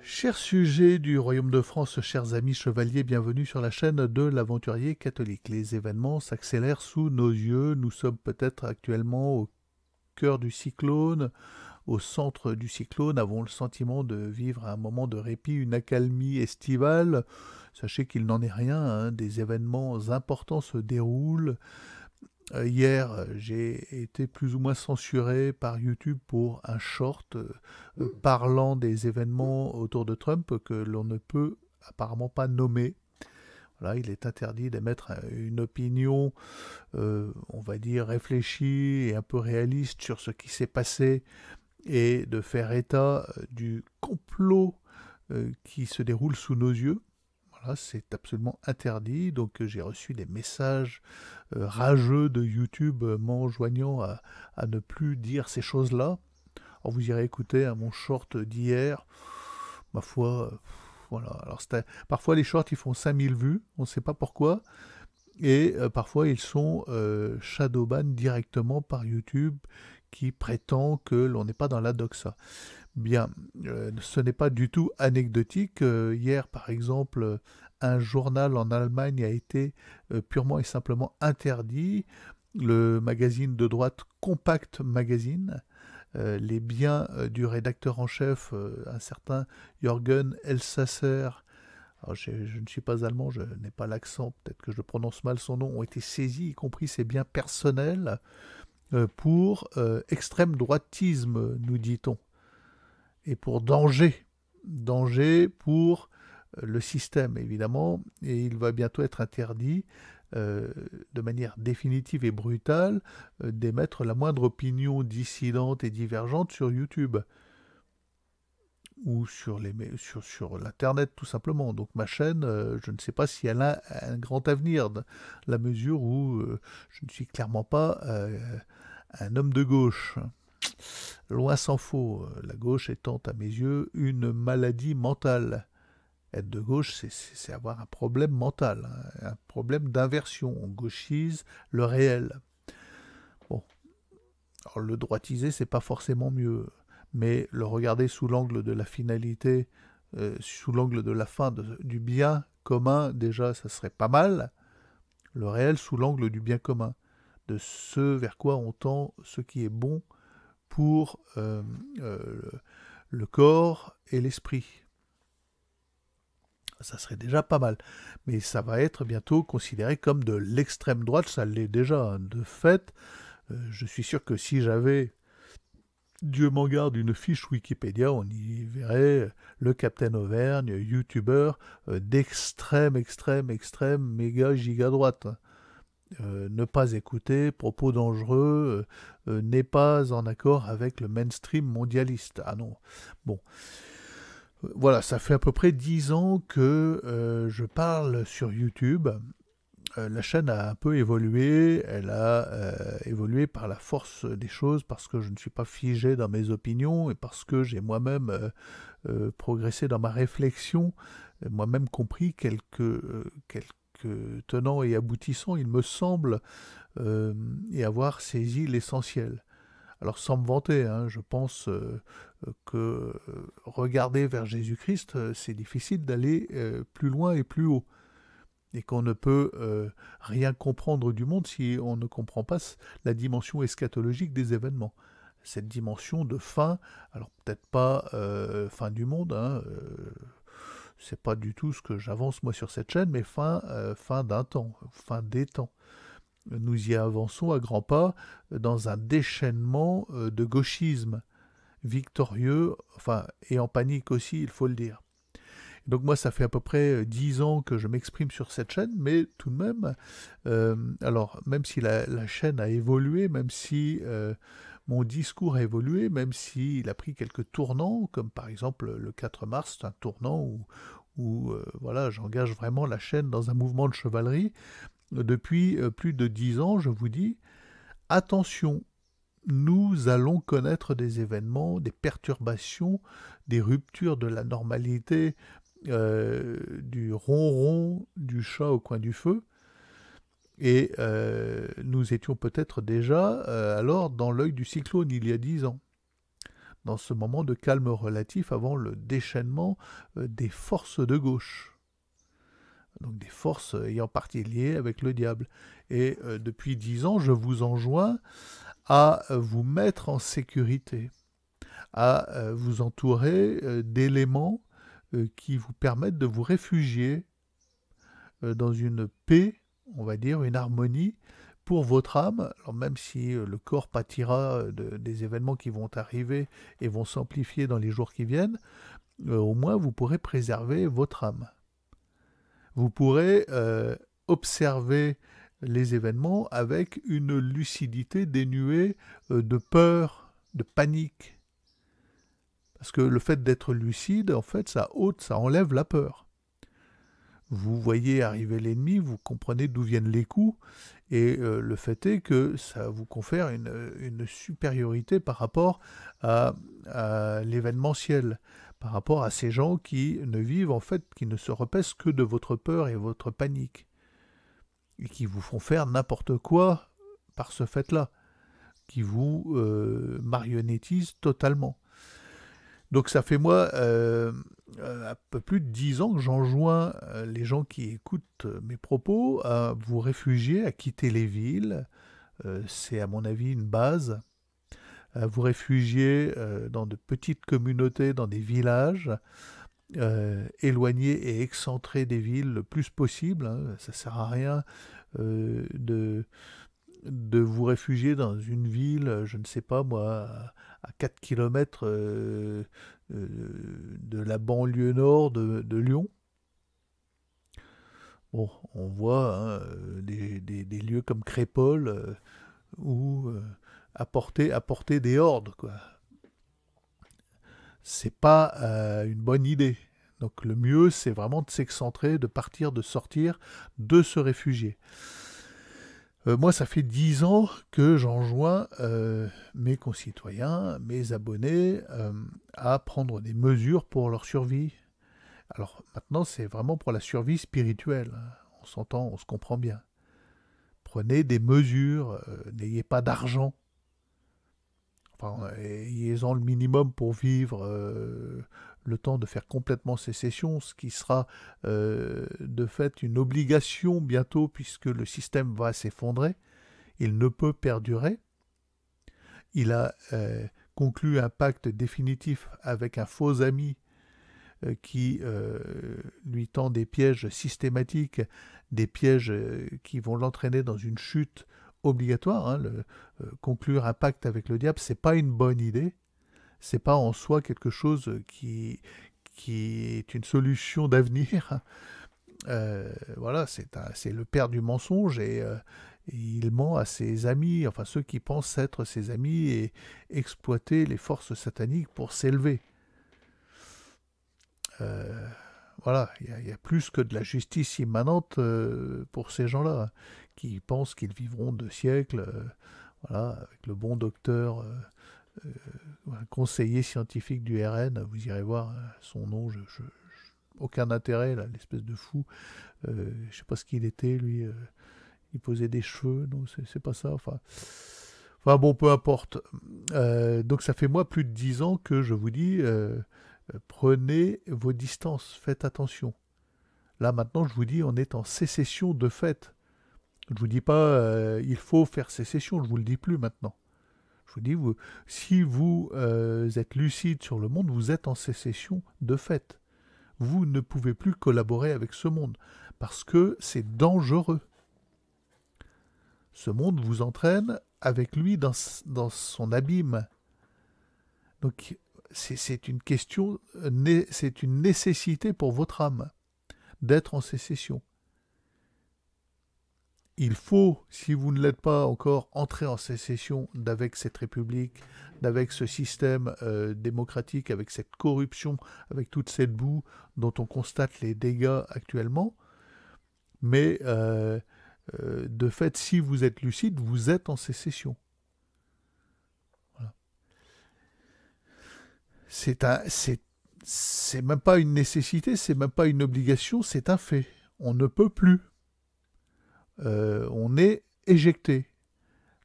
Chers sujets du Royaume de France, chers amis chevaliers, bienvenue sur la chaîne de l'Aventurier Catholique. Les événements s'accélèrent sous nos yeux. Nous sommes peut-être actuellement au cœur du cyclone, au centre du cyclone, avons le sentiment de vivre un moment de répit, une accalmie estivale. Sachez qu'il n'en est rien, hein, des événements importants se déroulent. Hier, j'ai été plus ou moins censuré par YouTube pour un short parlant des événements autour de Trump que l'on ne peut apparemment pas nommer. Voilà, il est interdit d'émettre une opinion, on va dire, réfléchie et un peu réaliste sur ce qui s'est passé et de faire état du complot qui se déroule sous nos yeux. Voilà, c'est absolument interdit, donc j'ai reçu des messages rageux de YouTube m'enjoignant à ne plus dire ces choses-là. Alors vous irez écouter à mon short d'hier, ma foi, voilà. Alors parfois les shorts ils font 5000 vues, on ne sait pas pourquoi, et parfois ils sont shadowban directement par YouTube qui prétend que l'on n'est pas dans la doxa. Bien, ce n'est pas du tout anecdotique. Hier, par exemple, un journal en Allemagne a été purement et simplement interdit. Le magazine de droite Compact Magazine, les biens du rédacteur en chef, un certain Jürgen Elsasser, alors je ne suis pas allemand, je n'ai pas l'accent, peut-être que je prononce mal son nom, ont été saisis, y compris ses biens personnels, pour extrême droitisme, nous dit-on. Et pour danger pour le système, évidemment, et il va bientôt être interdit, de manière définitive et brutale, d'émettre la moindre opinion dissidente et divergente sur YouTube, ou sur l'Internet, tout simplement. Donc ma chaîne, je ne sais pas si elle a un grand avenir, dans la mesure où je ne suis clairement pas un homme de gauche. Loin s'en faut, la gauche étant à mes yeux une maladie mentale. Être de gauche, c'est avoir un problème mental, hein, un problème d'inversion. On gauchise le réel. Bon, alors le droitiser, c'est pas forcément mieux, mais le regarder sous l'angle de la finalité, sous l'angle de la fin du bien commun, déjà, ça serait pas mal. Le réel sous l'angle du bien commun, de ce vers quoi on tend, ce qui est bon pour le corps et l'esprit. Ça serait déjà pas mal. Mais ça va être bientôt considéré comme de l'extrême droite, ça l'est déjà. De fait, je suis sûr que si j'avais, Dieu m'en garde, une fiche Wikipédia, on y verrait le Captain Auvergne, youtubeur d'extrême, méga, giga droite. Ne pas écouter, propos dangereux, n'est pas en accord avec le mainstream mondialiste. Ah non. Bon. Voilà, ça fait à peu près 10 ans que je parle sur YouTube. La chaîne a un peu évolué, elle a évolué par la force des choses parce que je ne suis pas figé dans mes opinions et parce que j'ai moi-même progressé dans ma réflexion, moi-même compris quelques tenants et aboutissants, il me semble, et avoir saisi l'essentiel. Alors sans me vanter, hein, je pense que regarder vers Jésus-Christ, c'est difficile d'aller plus loin et plus haut. Et qu'on ne peut rien comprendre du monde si on ne comprend pas la dimension eschatologique des événements. Cette dimension de fin, alors peut-être pas fin du monde, hein, c'est pas du tout ce que j'avance moi sur cette chaîne, mais fin d'un temps, fin des temps. Nous y avançons à grands pas dans un déchaînement de gauchisme victorieux, enfin, et en panique aussi, il faut le dire. Donc moi, ça fait à peu près 10 ans que je m'exprime sur cette chaîne, mais tout de même, alors, même si la chaîne a évolué, même si mon discours a évolué, même s'il a pris quelques tournants, comme par exemple le 4 mars, c'est un tournant où voilà, j'engage vraiment la chaîne dans un mouvement de chevalerie. Depuis plus de 10 ans, je vous dis, attention, nous allons connaître des événements, des perturbations, des ruptures de la normalité, du ronron du chat au coin du feu. Et nous étions peut-être déjà alors dans l'œil du cyclone il y a 10 ans, dans ce moment de calme relatif avant le déchaînement des forces de gauche. Donc des forces ayant partie liée avec le diable. Et depuis 10 ans, je vous enjoins à vous mettre en sécurité, à vous entourer d'éléments qui vous permettent de vous réfugier dans une paix, on va dire, une harmonie pour votre âme. Alors même si le corps pâtira des événements qui vont arriver et vont s'amplifier dans les jours qui viennent, au moins vous pourrez préserver votre âme. Vous pourrez observer les événements avec une lucidité dénuée de peur, de panique. Parce que le fait d'être lucide, en fait, ça ôte, ça enlève la peur. Vous voyez arriver l'ennemi, vous comprenez d'où viennent les coups, et le fait est que ça vous confère une supériorité par rapport à l'événementiel, par rapport à ces gens qui ne vivent en fait, qui ne se repaissent que de votre peur et votre panique, et qui vous font faire n'importe quoi par ce fait-là, qui vous marionnettisent totalement. Donc ça fait moi un peu plus de 10 ans que j'enjoins les gens qui écoutent mes propos à vous réfugier, à quitter les villes. C'est à mon avis une base. À vous réfugier dans de petites communautés, dans des villages, éloignés et excentrés des villes le plus possible. Hein. Ça ne sert à rien de vous réfugier dans une ville, je ne sais pas moi, à 4 km de la banlieue nord de Lyon. Bon, on voit hein, des lieux comme Crépol où apporter des hordes, quoi. C'est pas une bonne idée. Donc le mieux, c'est vraiment de s'excentrer, de partir, de sortir, de se réfugier. Moi, ça fait 10 ans que j'enjoins mes concitoyens, mes abonnés, à prendre des mesures pour leur survie. Alors maintenant, c'est vraiment pour la survie spirituelle. Hein. On s'entend, on se comprend bien. Prenez des mesures, n'ayez pas d'argent. Enfin, ayez-en le minimum pour vivre le temps de faire complètement sécession, ce qui sera de fait une obligation bientôt puisque le système va s'effondrer. Il ne peut perdurer. Il a conclu un pacte définitif avec un faux ami qui lui tend des pièges systématiques, des pièges qui vont l'entraîner dans une chute obligatoire. Hein. Conclure un pacte avec le diable, c'est pas une bonne idée. C'est pas en soi quelque chose qui est une solution d'avenir. Voilà, c'est le père du mensonge et il ment à ses amis, enfin ceux qui pensent être ses amis et exploiter les forces sataniques pour s'élever. Voilà, il y a plus que de la justice immanente pour ces gens-là, hein, qui pensent qu'ils vivront de siècles, voilà, avec le bon docteur, un conseiller scientifique du RN, vous irez voir son nom, aucun intérêt, là, l'espèce de fou, je ne sais pas ce qu'il était, lui, il posait des cheveux, non, c'est pas ça, enfin bon, peu importe. Donc ça fait moi plus de 10 ans que je vous dis, prenez vos distances, faites attention. Là maintenant, je vous dis, on est en sécession de fait. Je ne vous dis pas, il faut faire sécession, je ne vous le dis plus maintenant. Je vous dis, si vous êtes lucide sur le monde, vous êtes en sécession de fait. Vous ne pouvez plus collaborer avec ce monde, parce que c'est dangereux. Ce monde vous entraîne avec lui dans son abîme. Donc, c'est une question, c'est une nécessité pour votre âme d'être en sécession. il faut, si vous ne l'êtes pas encore, entrer en sécession d'avec cette république, d'avec ce système démocratique, avec cette corruption, avec toute cette boue dont on constate les dégâts actuellement. Mais de fait, si vous êtes lucide, vous êtes en sécession. Voilà. C'est même pas une nécessité, c'est même pas une obligation, c'est un fait. On ne peut plus. On est éjecté.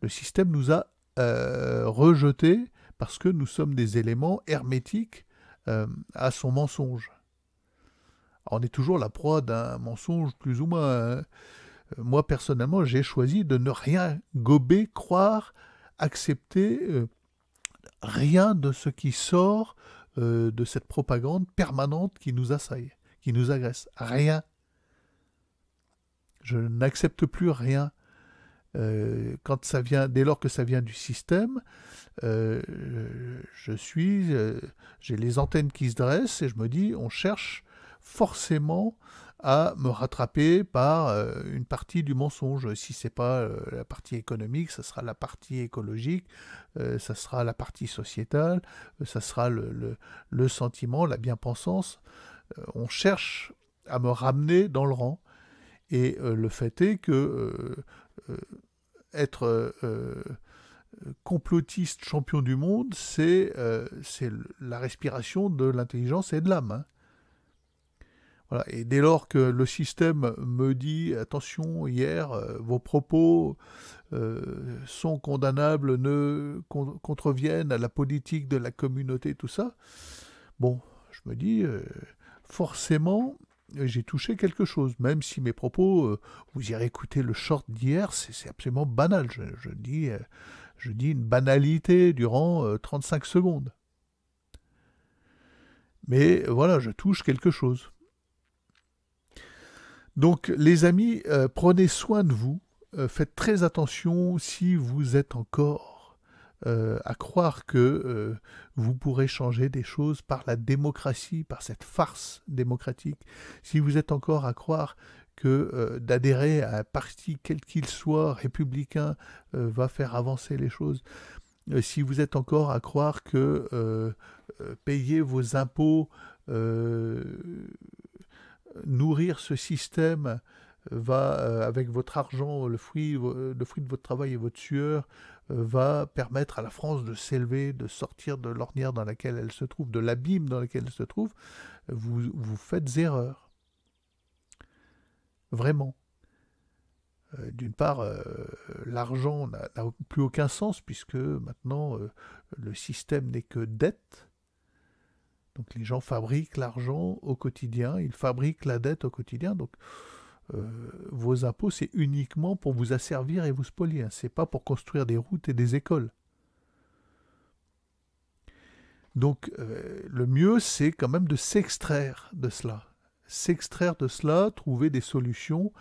Le système nous a rejetés parce que nous sommes des éléments hermétiques à son mensonge. Alors, on est toujours la proie d'un mensonge plus ou moins. Hein. Moi, personnellement, j'ai choisi de ne rien gober, croire, accepter rien de ce qui sort de cette propagande permanente qui nous assaille, qui nous agresse. Rien. Je n'accepte plus rien. Quand ça vient, dès lors que ça vient du système, j'ai les antennes qui se dressent et je me dis, on cherche forcément à me rattraper par une partie du mensonge. Si c'est pas la partie économique, ça sera la partie écologique, ça sera la partie sociétale, ça sera le sentiment, la bien-pensance. On cherche à me ramener dans le rang. Et le fait est que être complotiste champion du monde, c'est la respiration de l'intelligence et de l'âme. Hein. Voilà. Et dès lors que le système me dit attention, hier, vos propos sont condamnables, contreviennent à la politique de la communauté, tout ça, bon, je me dis forcément, j'ai touché quelque chose, même si mes propos, vous irez écouter le short d'hier, c'est absolument banal. Je dis une banalité durant 35 secondes. Mais voilà, je touche quelque chose. Donc, les amis, prenez soin de vous. Faites très attention si vous êtes encore à croire que vous pourrez changer des choses par la démocratie, par cette farce démocratique. Si vous êtes encore à croire que d'adhérer à un parti quel qu'il soit, républicain, va faire avancer les choses. Si vous êtes encore à croire que payer vos impôts, nourrir ce système va, avec votre argent, le fruit de votre travail et votre sueur, va permettre à la France de s'élever, de sortir de l'ornière dans laquelle elle se trouve, de l'abîme dans lequel elle se trouve, vous faites erreur. Vraiment. D'une part, l'argent n'a plus aucun sens puisque maintenant le système n'est que dette. Donc les gens fabriquent l'argent au quotidien, ils fabriquent la dette au quotidien. Donc vos impôts, c'est uniquement pour vous asservir et vous spolier. Hein. C'est pas pour construire des routes et des écoles. Donc le mieux, c'est quand même de s'extraire de cela. S'extraire de cela, trouver des solutions.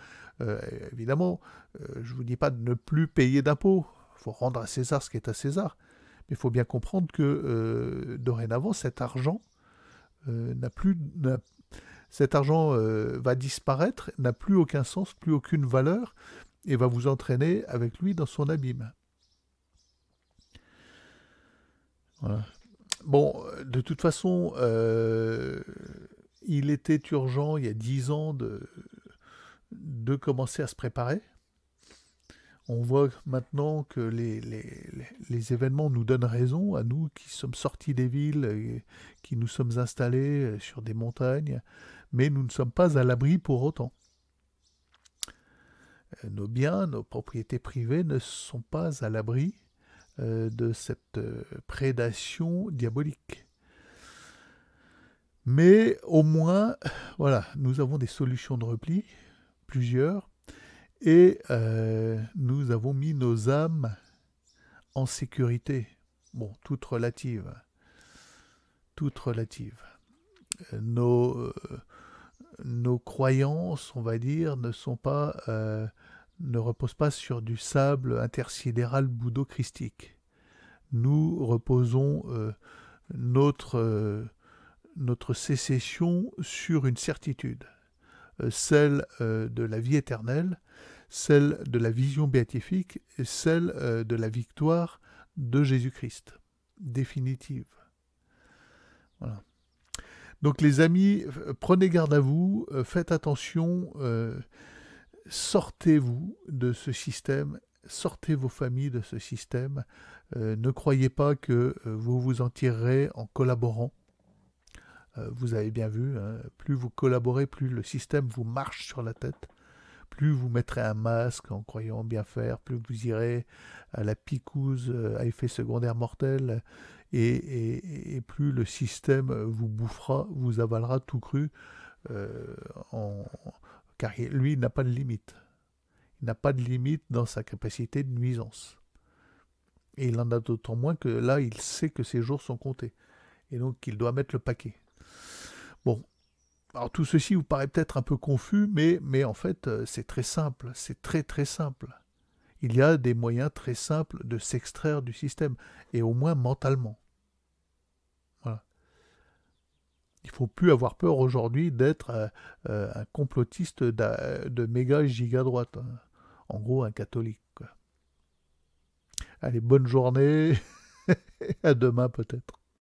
Évidemment, je ne vous dis pas de ne plus payer d'impôts. Il faut rendre à César ce qui est à César. Mais il faut bien comprendre que dorénavant, cet argent cet argent va disparaître, n'a plus aucun sens, plus aucune valeur, et va vous entraîner avec lui dans son abîme. Voilà. Bon, de toute façon, il était urgent, il y a 10 ans, de commencer à se préparer. On voit maintenant que les événements nous donnent raison, à nous qui sommes sortis des villes, et qui nous sommes installés sur des montagnes, mais nous ne sommes pas à l'abri pour autant. Nos biens, nos propriétés privées ne sont pas à l'abri de cette prédation diabolique. Mais au moins, voilà, nous avons des solutions de repli, plusieurs, et nous avons mis nos âmes en sécurité. Bon, toutes relatives. Toutes relatives. Nos croyances, on va dire, ne reposent pas sur du sable intersidéral bouddho-christique. Nous reposons notre sécession sur une certitude, celle de la vie éternelle, celle de la vision béatifique et celle de la victoire de Jésus-Christ, définitive. Voilà. Donc les amis, prenez garde à vous, faites attention, sortez-vous de ce système, sortez vos familles de ce système, ne croyez pas que vous vous en tirerez en collaborant. Vous avez bien vu, hein, plus vous collaborez, plus le système vous marche sur la tête, plus vous mettrez un masque en croyant bien faire, plus vous irez à la picouse à effet secondaire mortel, et plus le système vous bouffera, vous avalera tout cru, car lui, il n'a pas de limite. Il n'a pas de limite dans sa capacité de nuisance. Et il en a d'autant moins que là, il sait que ses jours sont comptés. Et donc, il doit mettre le paquet. Bon, alors tout ceci vous paraît peut-être un peu confus, mais en fait, c'est très simple. C'est très très simple. Il y a des moyens très simples de s'extraire du système, et au moins mentalement. Voilà. Il ne faut plus avoir peur aujourd'hui d'être un complotiste de méga giga droite. Hein. En gros, un catholique. Quoi. Allez, bonne journée. À demain peut-être.